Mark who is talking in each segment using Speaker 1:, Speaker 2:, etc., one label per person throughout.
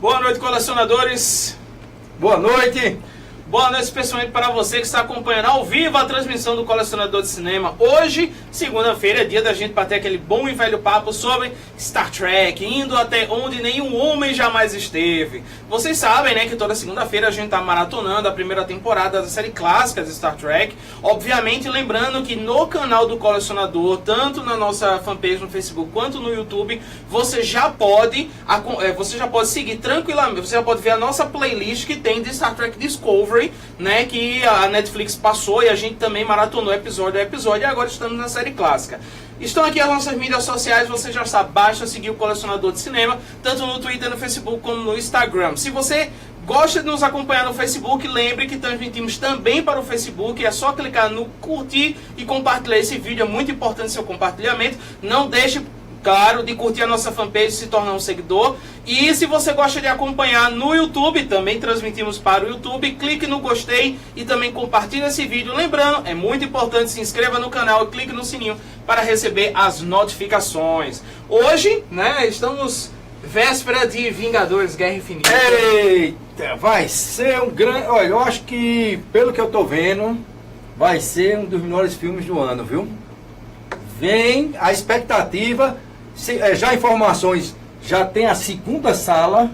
Speaker 1: Boa noite, colecionadores.
Speaker 2: Boa noite.
Speaker 1: Boa noite especialmente para você que está acompanhando ao vivo a transmissão do Colecionador de Cinema. Hoje, segunda-feira, é dia da gente bater aquele bom e velho papo sobre Star Trek, indo até onde nenhum homem jamais esteve. Vocês sabem, né, que toda segunda-feira a gente está maratonando a primeira temporada da série clássica de Star Trek. Obviamente, lembrando que no canal do Colecionador, tanto na nossa fanpage no Facebook quanto no YouTube, você já pode seguir tranquilamente, você já pode ver a nossa playlist que tem de Star Trek Discovery, né, que a Netflix passou e a gente também maratonou episódio a episódio, e agora estamos na série clássica. Estão aqui as nossas mídias sociais, você já sabe, basta seguir o Colecionador de Cinema, tanto no Twitter, no Facebook, como no Instagram. Se você gosta de nos acompanhar no Facebook, lembre que transmitimos também para o Facebook, é só clicar no curtir e compartilhar esse vídeo, é muito importante seu compartilhamento. Não deixe, claro, de curtir a nossa fanpage e se tornar um seguidor. E se você gosta de acompanhar no YouTube, também transmitimos para o YouTube, clique no gostei e também compartilhe esse vídeo. Lembrando, é muito importante, se inscreva no canal e clique no sininho para receber as notificações. Hoje, né, estamos véspera de Vingadores Guerra Infinita.
Speaker 2: Eita, vai ser um grande... Olha, eu acho que, pelo que eu tô vendo, vai ser um dos melhores filmes do ano, viu? Vem a expectativa, já informações, já tem a segunda sala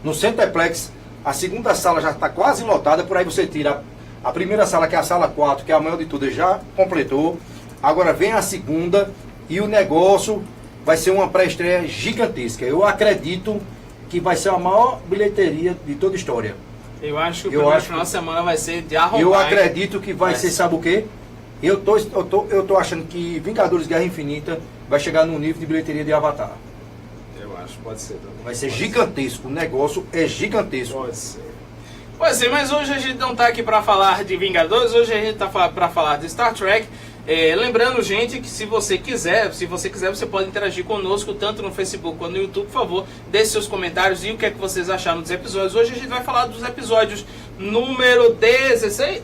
Speaker 2: no Centerplex, a segunda sala já está quase lotada, por aí você tira a primeira sala, que é a sala 4, que é a maior de tudo, já completou, agora vem a segunda e o negócio vai ser uma pré-estreia gigantesca. Eu acredito que vai ser a maior bilheteria de toda a história.
Speaker 1: Eu acho que o primeiro final de semana vai ser de arrombar.
Speaker 2: Eu acredito que vai ser, sabe o quê? Eu tô achando que Vingadores Guerra Infinita vai chegar no nível de bilheteria de Avatar.
Speaker 1: Eu acho, pode ser também.
Speaker 2: Vai ser gigantesco, o negócio é gigantesco.
Speaker 1: Pode ser. Pode ser, mas hoje a gente não tá aqui para falar de Vingadores, hoje a gente tá para falar de Star Trek. Lembrando, gente, que se você quiser, você pode interagir conosco tanto no Facebook quanto no YouTube. Por favor, deixe seus comentários e o que é que vocês acharam dos episódios. Hoje a gente vai falar dos episódios número 16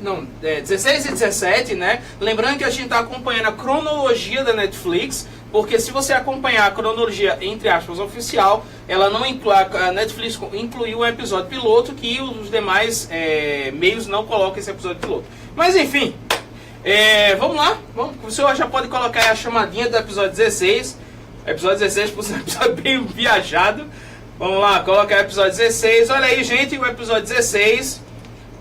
Speaker 1: e 17, né? Lembrando que a gente está acompanhando a cronologia da Netflix, porque se você acompanhar a cronologia, entre aspas, oficial, ela não inclui, a Netflix incluiu o episódio piloto, que os demais meios não colocam esse episódio piloto. Mas enfim... vamos lá, o senhor já pode colocar aí a chamadinha do episódio 16. Episódio 16, por ser um episódio bem viajado. Vamos lá, coloca aí o episódio 16. Olha aí, gente, o episódio 16.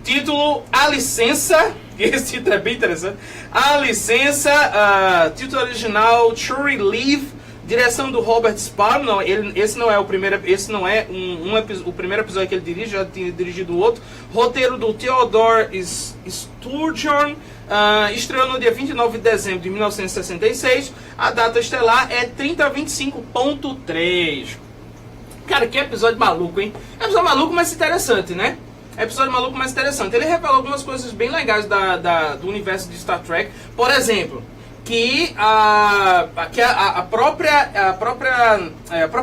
Speaker 1: Título A Licença. Esse título é bem interessante. A Licença, título original Shuri Leave. Direção do Robert Sparrow. Não, esse não é o primeiro, esse não é o primeiro episódio que ele dirige, já tinha dirigido outro. Roteiro do Theodore Sturgeon. Estreou no dia 29 de dezembro de 1966. A data estelar é 3025.3. Cara, que episódio maluco, hein? Episódio maluco, mas interessante, né? Episódio maluco, mas interessante. Ele revela algumas coisas bem legais do universo de Star Trek. Por exemplo, que a própria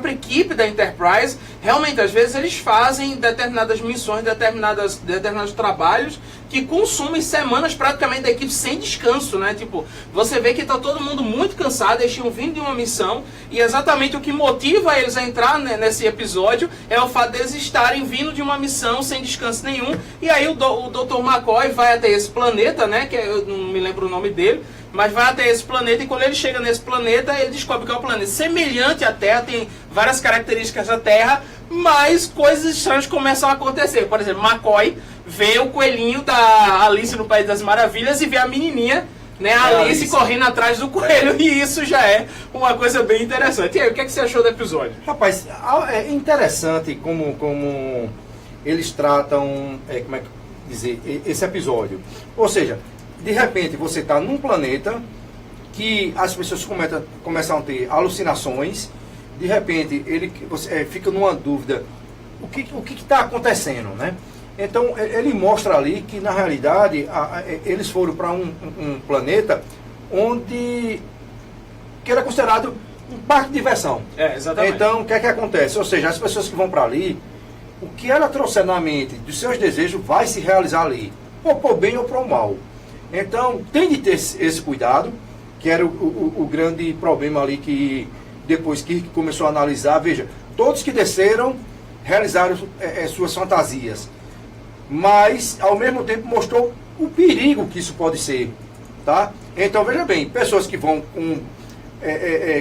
Speaker 1: equipe da Enterprise, realmente, às vezes eles fazem determinadas missões, determinados trabalhos que consumem semanas praticamente da equipe sem descanso, né? Tipo, você vê que tá todo mundo muito cansado, eles tinham vindo de uma missão, e exatamente o que motiva eles a entrar, né, nesse episódio é o fato deles estarem vindo de uma missão sem descanso nenhum. E aí o Dr. McCoy vai até esse planeta, né? Que eu não me lembro o nome dele, mas vai até esse planeta, e quando ele chega nesse planeta, ele descobre que é um planeta semelhante à Terra, tem várias características da Terra, mas coisas estranhas começam a acontecer. Por exemplo, McCoy vê o coelhinho da Alice no País das Maravilhas e vê a menininha, né, a Alice correndo atrás do coelho, e isso já é uma coisa bem interessante. E aí, o que é que você achou do episódio?
Speaker 2: Rapaz, é interessante como eles tratam, como é que dizer, esse episódio. Ou seja, de repente você está num planeta que as pessoas começam a ter alucinações, de repente você fica numa dúvida, o que está acontecendo, né? Então ele mostra ali que na realidade eles foram para um planeta onde que era considerado um parque de diversão.
Speaker 1: Exatamente.
Speaker 2: Então o que é que acontece? Ou seja, as pessoas que vão para ali, o que ela trouxer na mente dos seus desejos vai se realizar ali, ou por bem ou por mal. Então tem de ter esse cuidado, que era o grande problema ali, que depois que começou a analisar, veja, todos que desceram realizaram suas fantasias. Mas, ao mesmo tempo, mostrou o perigo que isso pode ser. Tá? Então, veja bem, pessoas que vão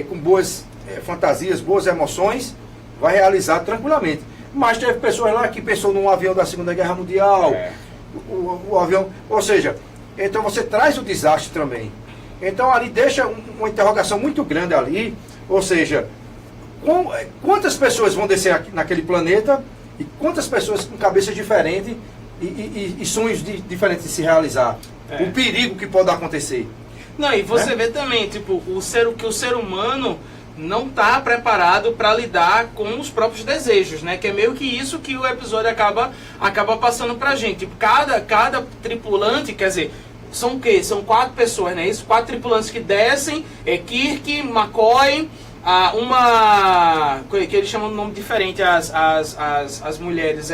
Speaker 2: com boas fantasias, boas emoções, vai realizar tranquilamente. Mas teve pessoas lá que pensou num avião da Segunda Guerra Mundial, o avião, ou seja, então você traz o desastre também. Então ali deixa uma interrogação muito grande ali, ou seja, quantas pessoas vão descer aqui, naquele planeta, e quantas pessoas com cabeças diferentes e sonhos diferentes de se realizar. O perigo que pode acontecer.
Speaker 1: Não, e você vê também, tipo, o ser humano não está preparado para lidar com os próprios desejos, né? Que é meio que isso que o episódio acaba passando pra gente. Tipo, cada tripulante, quer dizer, são o quê? São 4 pessoas, né? Isso, 4 tripulantes que descem, Kirk, McCoy, que eles chamam de nome diferente, as mulheres,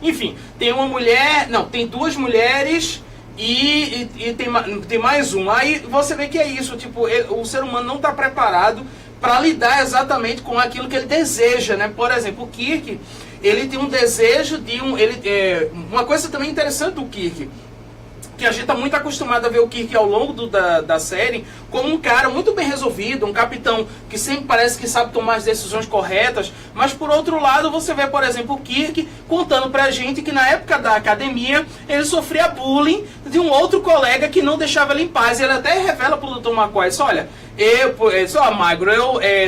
Speaker 1: enfim, tem uma mulher, não, tem 2 mulheres e tem mais um. Aí você vê que é isso, tipo, o ser humano não está preparado para lidar exatamente com aquilo que ele deseja, né? Por exemplo, o Kirk, ele tem um desejo de uma coisa também interessante do Kirk, que a gente está muito acostumado a ver o Kirk ao longo da série como um cara muito bem resolvido, um capitão que sempre parece que sabe tomar as decisões corretas, mas por outro lado você vê, por exemplo, o Kirk contando pra gente que na época da academia ele sofria bullying de um outro colega que não deixava ele em paz. Ele até revela pro Dr. McCoy, olha, Magro,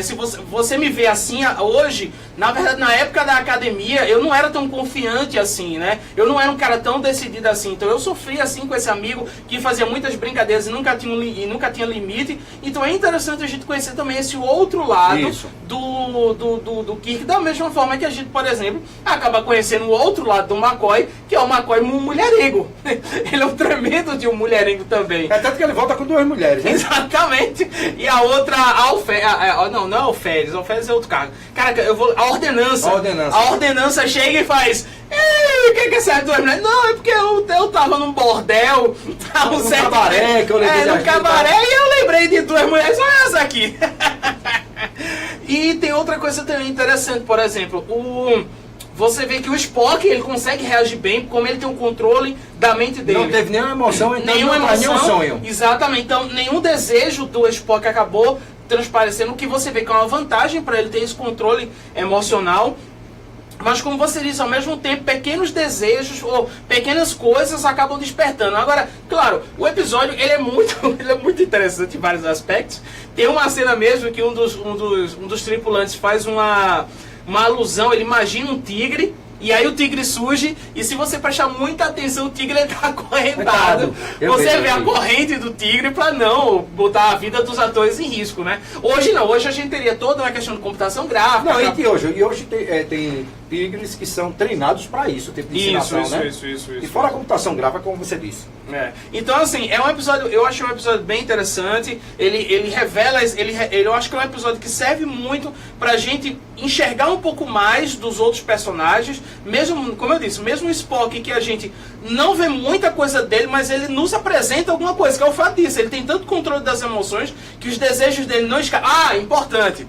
Speaker 1: se você me vê assim hoje, na verdade, na época da academia, eu não era tão confiante assim, né? Eu não era um cara tão decidido assim. Então eu sofri assim com esse amigo que fazia muitas brincadeiras e nunca tinha limite. Então é interessante a gente conhecer também esse outro lado do Kirk, da mesma forma que a gente, por exemplo, acaba conhecendo o outro lado do McCoy, que é o McCoy mulherengo. Ele é um tremendo de um mulherengo também.
Speaker 2: É tanto que ele volta com 2 mulheres, né?
Speaker 1: Exatamente. E a outra, não é Alferes é outro cara. Cara, a ordenança chega e faz, o que é essa 2 mulheres? Não, é porque eu tava num bordel,
Speaker 2: no cabaré, que eu lembrei
Speaker 1: no cabaré, e eu lembrei de 2 mulheres, olha essa aqui. E tem outra coisa também interessante, por exemplo, você vê que o Spock, ele consegue reagir bem, como ele tem o controle da mente dele.
Speaker 2: Não teve nenhuma emoção, então
Speaker 1: nenhuma emoção,
Speaker 2: nenhum sonho.
Speaker 1: Exatamente, então nenhum desejo do Spock acabou transparecendo, o que você vê que é uma vantagem para ele ter esse controle emocional. Mas como você disse, ao mesmo tempo, pequenos desejos ou pequenas coisas acabam despertando. Agora, claro, o episódio ele é muito interessante em vários aspectos. Tem uma cena mesmo que um dos tripulantes faz uma alusão, ele imagina um tigre, e aí o tigre surge, e se você prestar muita atenção, o tigre está acorrentado. Você vê a corrente do tigre para não botar a vida dos atores em risco, né? Hoje não, hoje a gente teria toda uma questão de computação gráfica.
Speaker 2: Não, e hoje tem tigres que são treinados para isso, tipo de ensinação, né? Isso. E fora a computação gráfica, como você disse.
Speaker 1: Então, assim, é um episódio, eu achei um episódio bem interessante. Ele revela, eu acho que é um episódio que serve muito pra gente enxergar um pouco mais dos outros personagens, mesmo, como eu disse, mesmo o Spock, que a gente não vê muita coisa dele, mas ele nos apresenta alguma coisa, que é o fato disso, ele tem tanto controle das emoções, que os desejos dele não escapam. Importante,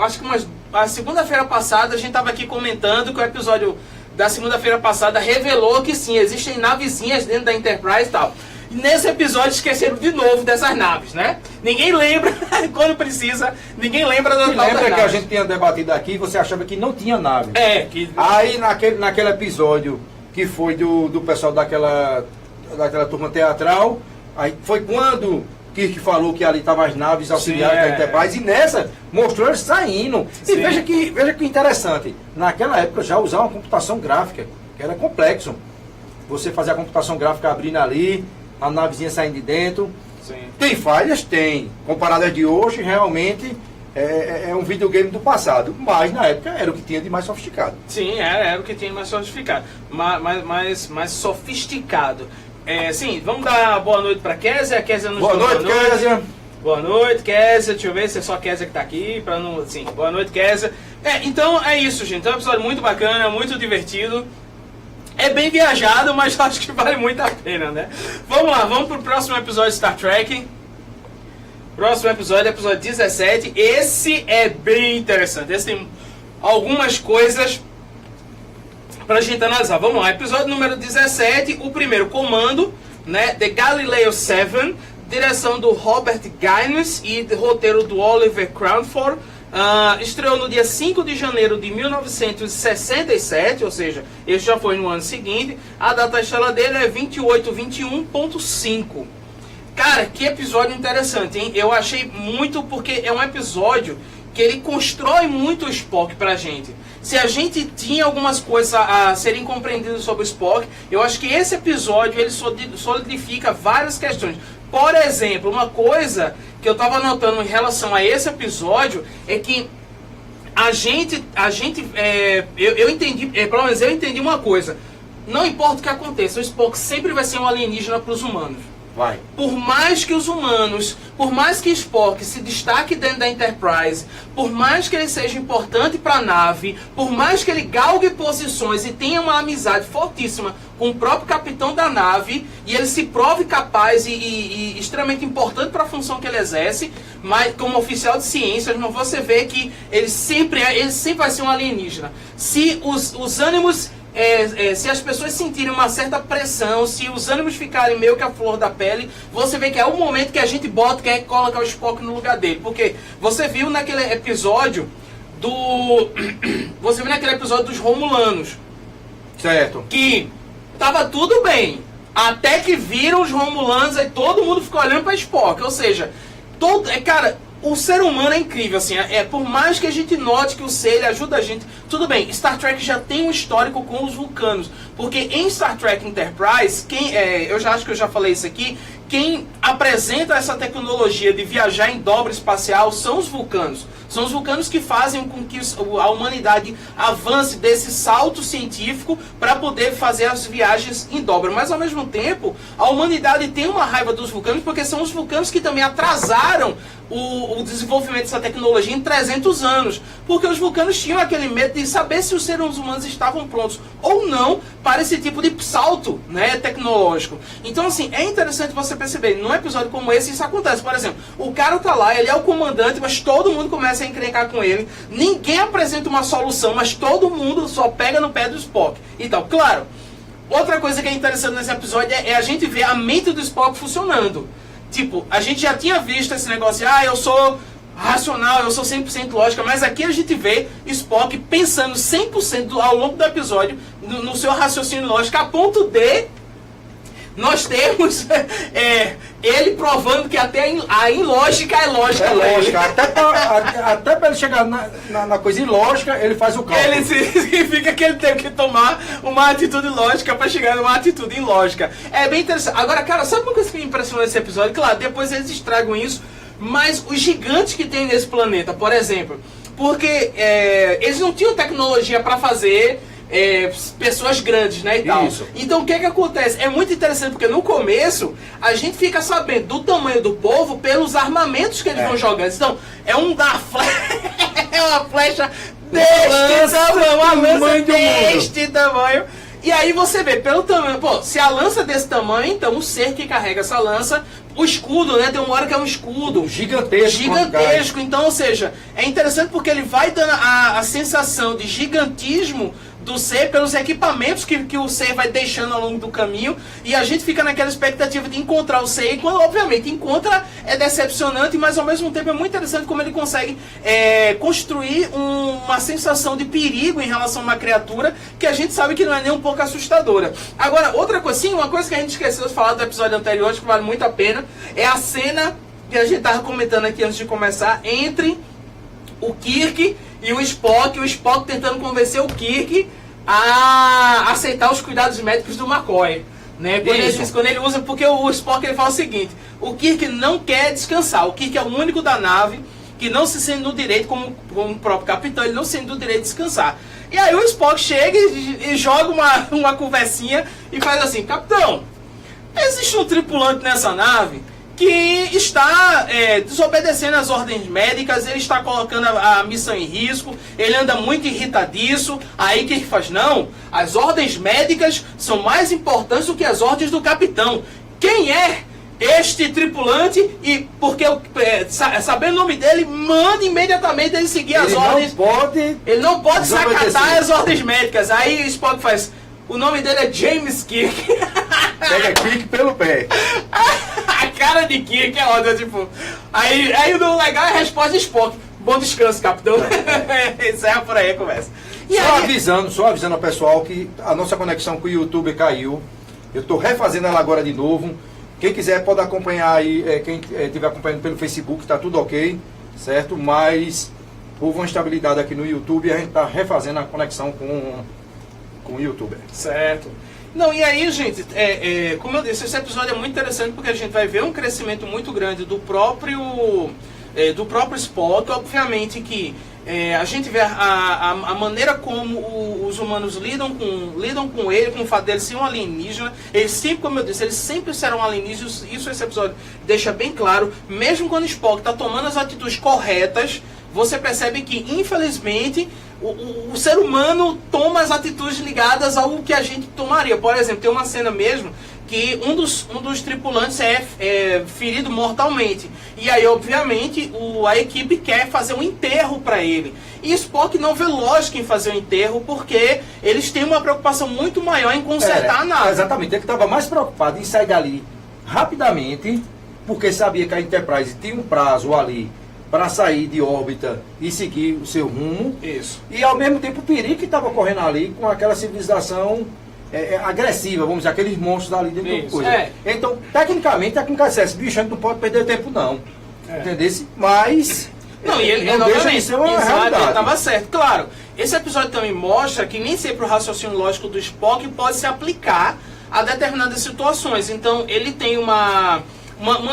Speaker 1: acho que a segunda-feira passada a gente estava aqui comentando que o episódio da segunda-feira passada revelou que sim, existem navezinhas dentro da Enterprise e tal. E nesse episódio esqueceram de novo dessas naves, né? Ninguém lembra, quando precisa, ninguém lembra das naves.
Speaker 2: Lembra que a gente tinha debatido aqui e você achava que não tinha nave. Aí naquele episódio que foi do pessoal daquela turma teatral, aí foi quando Kirk falou que ali estavam as naves auxiliares da Enterprise, e nessa mostrou eles saindo. E veja que interessante, naquela época já usava uma computação gráfica, que era complexo. Você fazia a computação gráfica abrindo ali, a navezinha saindo de dentro.
Speaker 1: Sim.
Speaker 2: Tem falhas? Tem. Comparadas de hoje, realmente é um videogame do passado. Mas na época era o que tinha de mais sofisticado.
Speaker 1: Sim, era o que tinha de mais sofisticado. Mais sofisticado. Sim, vamos dar boa noite para Kézia. Kézia nos
Speaker 2: boa noite, Kézia.
Speaker 1: Boa noite, Kézia. Deixa eu ver se é só a Kézia que tá aqui. Pra não... Sim, boa noite, Kézia. Então é isso, gente. É um episódio muito bacana, muito divertido. É bem viajado, mas acho que vale muito a pena, né? Vamos lá, vamos pro próximo episódio de Star Trek. Próximo episódio 17. Esse é bem interessante. Esse tem algumas coisas pra gente analisar. Vamos lá, episódio número 17, o primeiro comando, né? The Galileo 7, direção do Robert Guinness e roteiro do Oliver Crawford. Estreou no dia 5 de janeiro de 1967, ou seja, esse já foi no ano seguinte. A data estrela dele é 28/21.5. Cara, que episódio interessante, hein? Eu achei muito, porque é um episódio que ele constrói muito o Spock pra gente. Se a gente tinha algumas coisas a serem compreendidas sobre o Spock, eu acho que esse episódio ele solidifica várias questões. Por exemplo, uma coisa que eu estava notando em relação a esse episódio é que eu entendi, pelo menos eu entendi uma coisa. Não importa o que aconteça, o Spock sempre vai ser um alienígena para os humanos.
Speaker 2: Vai.
Speaker 1: Por mais que os humanos, por mais que Spock se destaque dentro da Enterprise, por mais que ele seja importante para a nave, por mais que ele galgue posições e tenha uma amizade fortíssima com o próprio capitão da nave, e ele se prove capaz e extremamente importante para a função que ele exerce, mas como oficial de ciências, mas você vê que ele sempre vai ser um alienígena. Se os ânimos... se as pessoas sentirem uma certa pressão, se os ânimos ficarem meio que a flor da pele, você vê que é o momento que a gente quer colocar o Spock no lugar dele. Porque você viu naquele episódio você viu naquele episódio dos Romulanos.
Speaker 2: Certo.
Speaker 1: Que tava tudo bem. Até que viram os Romulanos e todo mundo ficou olhando para Spock. Ou seja, cara... O ser humano é incrível, assim, por mais que a gente note que o ser ele ajuda a gente, tudo bem, Star Trek já tem um histórico com os vulcanos, porque em Star Trek Enterprise, eu já acho que eu já falei isso aqui, quem apresenta essa tecnologia de viajar em dobra espacial são os vulcanos. São os vulcanos que fazem com que a humanidade avance desse salto científico para poder fazer as viagens em dobra. Mas, ao mesmo tempo, a humanidade tem uma raiva dos vulcanos, porque são os vulcanos que também atrasaram o desenvolvimento dessa tecnologia em 300 anos. Porque os vulcanos tinham aquele medo de saber se os seres humanos estavam prontos ou não para esse tipo de salto, né, tecnológico. Então, assim, é interessante você perceber, num episódio como esse, isso acontece. Por exemplo, o cara tá lá, ele é o comandante, mas todo mundo começa a encrencar com ele. Ninguém apresenta uma solução, mas todo mundo só pega no pé do Spock. Então, claro, outra coisa que é interessante nesse episódio é a gente ver a mente do Spock funcionando. Tipo, a gente já tinha visto esse negócio, eu sou racional, eu sou 100% lógica, mas aqui a gente vê Spock pensando 100% ao longo do episódio no seu raciocínio lógico, a ponto de nós temos ele provando que até a ilógica é lógica.
Speaker 2: É lógica. Até para ele chegar na coisa ilógica, ele faz o cálculo.
Speaker 1: Ele significa que ele teve que tomar uma atitude lógica para chegar numa atitude ilógica. É bem interessante. Agora, cara, sabe uma coisa que me impressionou nesse episódio? Claro, depois eles estragam isso, mas os gigantes que tem nesse planeta, por exemplo, porque eles não tinham tecnologia para fazer... pessoas grandes, né, e tal.
Speaker 2: Isso.
Speaker 1: Então o que acontece? É muito interessante porque no começo a gente fica sabendo do tamanho do povo pelos armamentos que eles vão jogando. Então é uma flecha deste tamanho, uma lança deste tamanho. E aí você vê pelo tamanho, se a lança é desse tamanho, então o ser que carrega essa lança, o escudo, né, tem uma hora que é um escudo gigantesco. Então, ou seja, é interessante porque ele vai dando a sensação de gigantismo do ser pelos equipamentos que o ser vai deixando ao longo do caminho, e a gente fica naquela expectativa de encontrar o ser, e quando obviamente encontra é decepcionante, mas ao mesmo tempo é muito interessante como ele consegue construir uma sensação de perigo em relação a uma criatura que a gente sabe que não é nem um pouco assustadora. Agora, outra coisa, sim, uma coisa que a gente esqueceu de falar do episódio anterior, acho que vale muito a pena, é a cena que a gente estava comentando aqui antes de começar, entre o Kirk e o Spock tentando convencer o Kirk a aceitar os cuidados médicos do McCoy, né? Quando ele usa, porque o Spock ele fala o seguinte: o Kirk não quer descansar, o Kirk é o único da nave que não se sente no direito, como o próprio capitão, ele não se sente no direito de descansar. E aí o Spock chega e joga uma conversinha e faz assim: capitão, existe um tripulante nessa nave que está desobedecendo as ordens médicas, ele está colocando a missão em risco, ele anda muito irritadiço. Aí que ele faz? Não, as ordens médicas são mais importantes do que as ordens do capitão. Quem é este tripulante, e porque sabendo o nome dele, manda imediatamente ele seguir as ordens.
Speaker 2: Ele
Speaker 1: não pode sacatar as ordens médicas. Aí Spock faz, o nome dele é James Kirk.
Speaker 2: Pega Kirk pelo pé.
Speaker 1: A cara de Kirk é ótima, tipo. Aí o legal é a resposta de Spock. Bom descanso, capitão. Encerra por aí a conversa.
Speaker 2: Só avisando ao pessoal que a nossa conexão com o YouTube caiu. Eu estou refazendo ela agora de novo. Quem quiser pode acompanhar aí, quem estiver acompanhando pelo Facebook, está tudo ok, certo? Mas houve uma instabilidade aqui no YouTube e a gente está refazendo a conexão com o YouTube.
Speaker 1: Certo. Não, e aí, gente, como eu disse, esse episódio é muito interessante porque a gente vai ver um crescimento muito grande do próprio Spock. Obviamente que a gente vê a maneira como os humanos lidam com ele, com o fato dele ser um alienígena. Eles sempre, como eu disse, eles sempre serão alienígenas. Isso esse episódio deixa bem claro. Mesmo quando Spock está tomando as atitudes corretas, você percebe que, infelizmente, o ser humano toma as atitudes ligadas ao que a gente tomaria. Por exemplo, tem uma cena mesmo que um dos tripulantes é ferido mortalmente. E aí, obviamente, a equipe quer fazer um enterro para ele. E Spock não vê lógica em fazer o enterro porque eles têm uma preocupação muito maior em consertar a nave.
Speaker 2: Exatamente, ele estava mais preocupado em sair dali rapidamente, porque sabia que a Enterprise tinha um prazo ali para sair de órbita e seguir o seu rumo.
Speaker 1: Isso.
Speaker 2: E ao mesmo tempo o perigo que estava correndo ali com aquela civilização agressiva, vamos dizer, aqueles monstros ali dentro da coisa. Então, tecnicamente, a CS, bicho, a gente não pode perder tempo não. Entendesse? Mas
Speaker 1: não, e ele
Speaker 2: não deixa de ser uma realidade.
Speaker 1: Ele estava certo. Claro, esse episódio também mostra que nem sempre o raciocínio lógico do Spock pode se aplicar a determinadas situações. Então, ele tem uma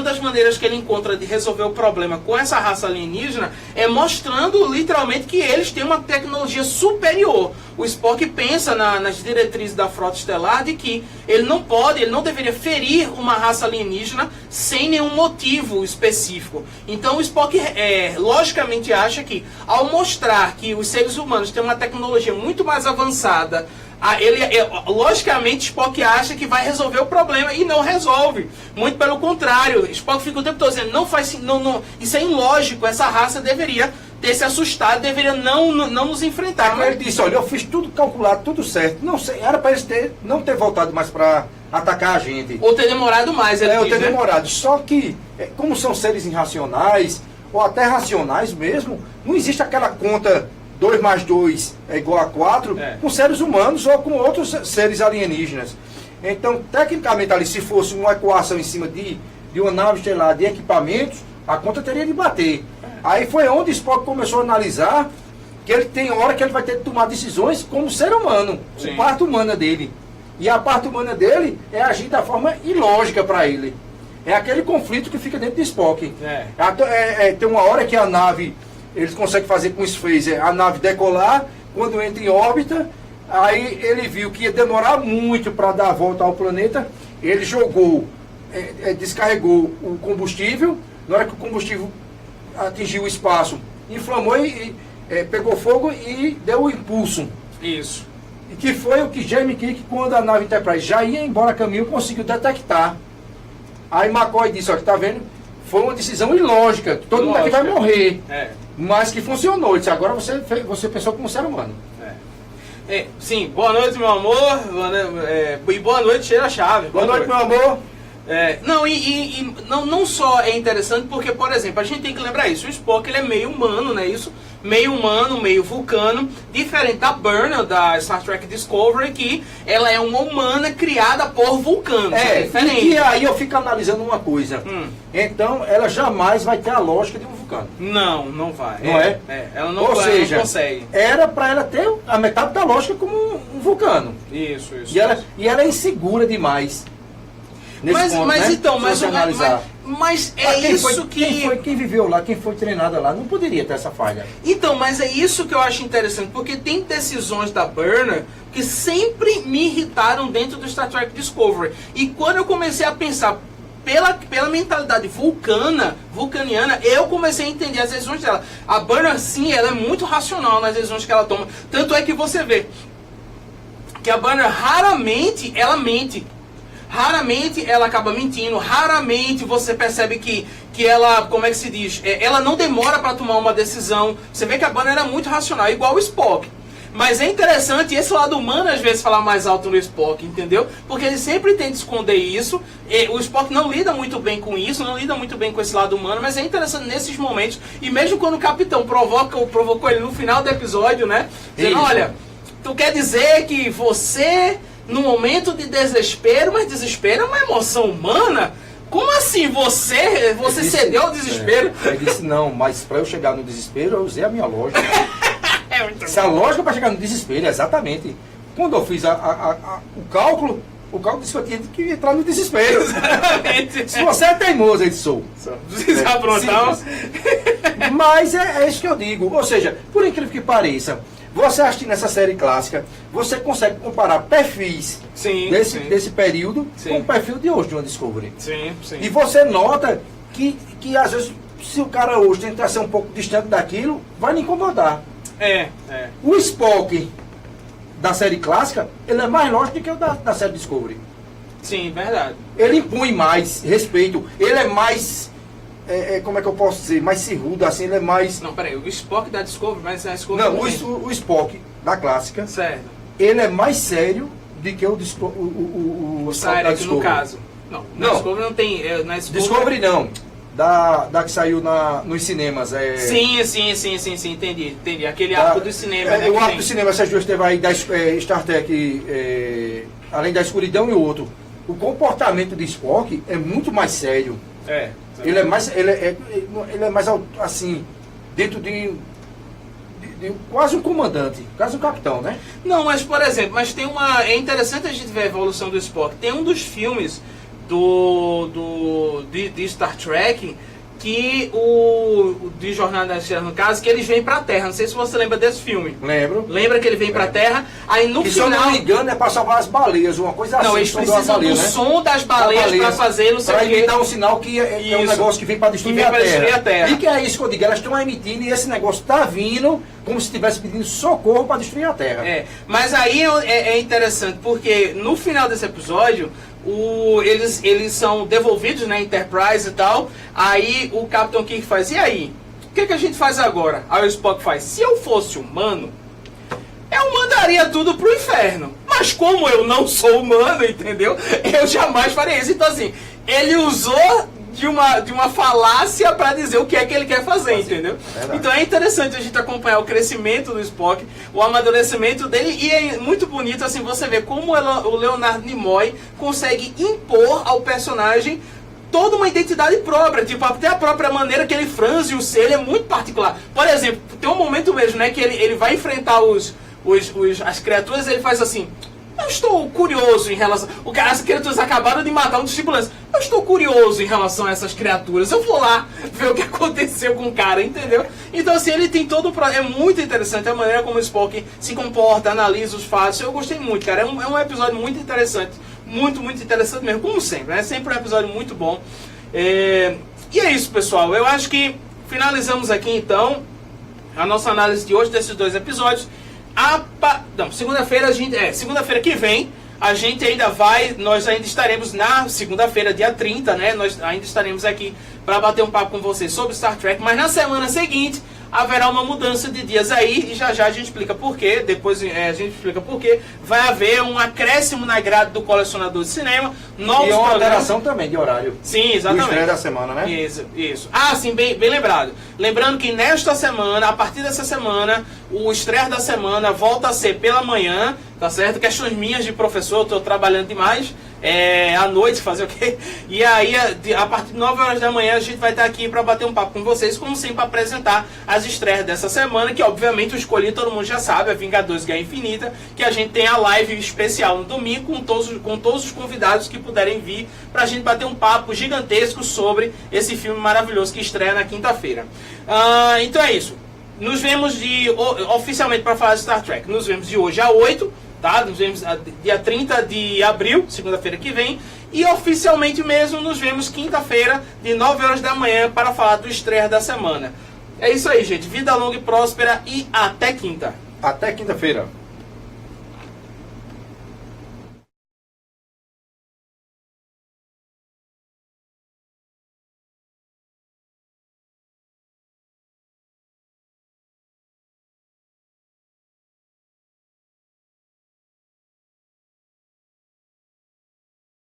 Speaker 1: das maneiras que ele encontra de resolver o problema com essa raça alienígena é mostrando literalmente que eles têm uma tecnologia superior. O Spock pensa nas diretrizes da Frota Estelar de que ele não deveria ferir uma raça alienígena sem nenhum motivo específico. Então o Spock logicamente acha que ao mostrar que os seres humanos têm uma tecnologia muito mais avançada, logicamente Spock acha que vai resolver o problema e não resolve. Muito pelo contrário, Spock fica o tempo todo dizendo, isso é ilógico, essa raça deveria ter se assustado, deveria não nos enfrentar.
Speaker 2: Mas ele disse, olha, eu fiz tudo calculado, tudo certo. Não sei, era para eles não ter voltado mais para atacar a gente.
Speaker 1: Ou ter demorado mais,
Speaker 2: ou ter demorado. Só que, como são seres irracionais, ou até racionais mesmo, não existe aquela conta 2 mais 2 é igual a 4 com seres humanos ou com outros seres alienígenas. Então, tecnicamente, ali, se fosse uma equação em cima de uma nave estelar de equipamentos, a conta teria de bater. Aí foi onde Spock começou a analisar que ele tem hora que ele vai ter que tomar decisões como ser humano, a parte humana dele. E a parte humana dele é agir da forma ilógica para ele. É aquele conflito que fica dentro de Spock. Tem uma hora que a nave, eles conseguem fazer com os phaser a nave decolar, quando entra em órbita, aí ele viu que ia demorar muito para dar a volta ao planeta, ele jogou, descarregou o combustível, na hora que o combustível atingiu o espaço, inflamou e pegou fogo e deu o impulso.
Speaker 1: Isso.
Speaker 2: E que foi o que James Kirk, quando a nave Enterprise já ia embora a caminho, conseguiu detectar. Aí McCoy disse, olha, tá vendo? Foi uma decisão ilógica, todo mundo aqui vai morrer. Mas que funcionou. Ele disse, agora você pensou como ser humano.
Speaker 1: Sim, boa noite, meu amor. E boa noite, cheira-chave.
Speaker 2: Boa noite, meu amor.
Speaker 1: Não só é interessante porque, por exemplo, a gente tem que lembrar isso, o Spock ele é meio humano, né? Isso, meio humano, meio vulcano, diferente da Burnham da Star Trek Discovery, que ela é uma humana criada por vulcanos. É diferente.
Speaker 2: E aí eu fico analisando uma coisa. Então, ela jamais vai ter a lógica de um vulcano.
Speaker 1: Não vai.
Speaker 2: Não é?
Speaker 1: Ela não consegue.
Speaker 2: Era para ela ter a metade da lógica como um vulcano.
Speaker 1: Isso.
Speaker 2: E ela é insegura demais.
Speaker 1: Mas é isso que...
Speaker 2: Quem viveu lá, quem foi treinada lá, não poderia ter essa falha.
Speaker 1: Então, mas é isso que eu acho interessante, porque tem decisões da Burnham que sempre me irritaram dentro do Star Trek Discovery. E quando eu comecei a pensar pela mentalidade vulcaniana, eu comecei a entender as decisões dela. A Burnham, sim, ela é muito racional nas decisões que ela toma. Tanto é que você vê que a Burnham raramente ela mente. Raramente ela acaba mentindo, raramente você percebe que ela, como é que se diz, ela não demora para tomar uma decisão. Você vê que a Banner era muito racional, igual o Spock. Mas é interessante esse lado humano às vezes falar mais alto no Spock, entendeu? Porque ele sempre tenta esconder isso. O Spock não lida muito bem com isso, não lida muito bem com esse lado humano, mas é interessante nesses momentos. E mesmo quando o capitão provocou ele no final do episódio, né? Dizendo, olha, tu quer dizer que você, no momento de desespero, mas desespero é uma emoção humana? Como assim você cedeu ao desespero?
Speaker 2: Ele disse, não, mas para eu chegar no desespero eu usei a minha lógica. Essa lógica para chegar no desespero, exatamente. Quando eu fiz o cálculo disse que eu tinha que entrar no desespero.
Speaker 1: Exatamente.
Speaker 2: Se você é teimoso, ele sou.
Speaker 1: Precisa aprontar.
Speaker 2: Mas é isso que eu digo. Ou seja, por incrível que pareça, você assistindo essa série clássica, você consegue comparar perfis desse período com o perfil de hoje de uma Discovery.
Speaker 1: Sim.
Speaker 2: E você nota que às vezes, se o cara hoje tentar ser um pouco distante daquilo, vai lhe incomodar. O Spock da série clássica, ele é mais lógico do que o da série Discovery.
Speaker 1: Sim, verdade.
Speaker 2: Ele impõe mais respeito, ele é mais, como é que eu posso dizer, mais cirrudo, assim, ele é mais...
Speaker 1: Não, peraí, o Spock da Discovery, mas a Discovery...
Speaker 2: Não, o Spock da clássica,
Speaker 1: certo,
Speaker 2: ele é mais sério do que o
Speaker 1: Spock da Discovery. No caso. Não, na Discovery não tem...
Speaker 2: Discovery não. Da que saiu nos cinemas.
Speaker 1: Sim, entendi. Aquele arco do cinema.
Speaker 2: O arco do cinema, essas duas teve aí da Star Trek, além da escuridão e o outro. O comportamento de Spock é muito mais sério. Ele é mais, assim, dentro de quase um comandante, quase um capitão, né?
Speaker 1: Não, mas por exemplo, é interessante a gente ver a evolução do Spock. Tem um dos filmes de Star Trek que de Jornada nas Estrelas, no caso, que eles vêm pra Terra. Não sei se você lembra desse filme.
Speaker 2: Lembro.
Speaker 1: Lembra que ele vem pra Terra? Aí no final...
Speaker 2: Se eu não me engano é pra salvar as baleias, uma coisa assim.
Speaker 1: Não, eles precisam do som das baleias pra fazer, não sei o quê.
Speaker 2: Pra emitar um sinal que é um negócio que vem pra destruir a Terra. E que é isso que eu digo, elas estão emitindo e esse negócio tá vindo como se estivesse pedindo socorro pra destruir a Terra.
Speaker 1: Mas aí é interessante, porque no final desse episódio... eles são devolvidos na Enterprise e tal. Aí o Capitão Kirk faz, e aí? O que a gente faz agora? Aí o Spock faz, se eu fosse humano, eu mandaria tudo pro inferno. Mas como eu não sou humano, entendeu? Eu jamais faria isso. Então assim, ele usou de uma falácia para dizer o que é que ele quer fazer, entendeu? Então é interessante a gente acompanhar o crescimento do Spock, o amadurecimento dele, e é muito bonito assim você ver como o Leonard Nimoy consegue impor ao personagem toda uma identidade própria, tipo, até a própria maneira que ele franze o ser, ele é muito particular. Por exemplo, tem um momento mesmo, né, que ele vai enfrentar as criaturas, ele faz assim: eu estou curioso em relação... As criaturas acabaram de matar um dos tripulantes. Eu estou curioso em relação a essas criaturas. Eu vou lá ver o que aconteceu com o cara, entendeu? Então, assim, ele tem todo o... É muito interessante a maneira como o Spock se comporta, analisa os fatos. Eu gostei muito, cara. É um episódio muito interessante. Muito, muito interessante mesmo. Como sempre, né? Sempre um episódio muito bom. E é isso, pessoal. Eu acho que finalizamos aqui, então, a nossa análise de hoje desses dois episódios. Segunda-feira segunda-feira que vem a gente nós ainda estaremos na segunda-feira, dia 30, né? Nós ainda estaremos aqui para bater um papo com vocês sobre Star Trek, mas na semana seguinte haverá uma mudança de dias aí, e já a gente explica por quê, depois a gente explica por quê. Vai haver um acréscimo na grade do Colecionador de Cinema, novos
Speaker 2: e uma alteração também de horário.
Speaker 1: Sim, exatamente.
Speaker 2: O estreia da semana, né?
Speaker 1: Isso. Ah, sim, bem lembrado. Lembrando que nesta semana, a partir dessa semana, o estreia da semana volta a ser pela manhã, tá certo? Questões minhas de professor, eu tô trabalhando demais. À noite, fazer o quê? E aí, a partir de 9 horas da manhã, a gente vai estar aqui para bater um papo com vocês, como sempre, para apresentar as estreias dessa semana, que obviamente eu escolhi, todo mundo já sabe, a Vingadores Guerra Infinita, que a gente tem a live especial no domingo, com todos os convidados que puderem vir, para a gente bater um papo gigantesco sobre esse filme maravilhoso que estreia na quinta-feira. Então é isso. Nos vemos oficialmente para falar de Star Trek, nos vemos de hoje a 8, tá? Nos vemos dia 30 de abril, segunda-feira que vem. E oficialmente mesmo nos vemos quinta-feira, de 9 horas da manhã, para falar do estreia da semana. É isso aí, gente. Vida longa e próspera e até quinta.
Speaker 2: Até quinta-feira.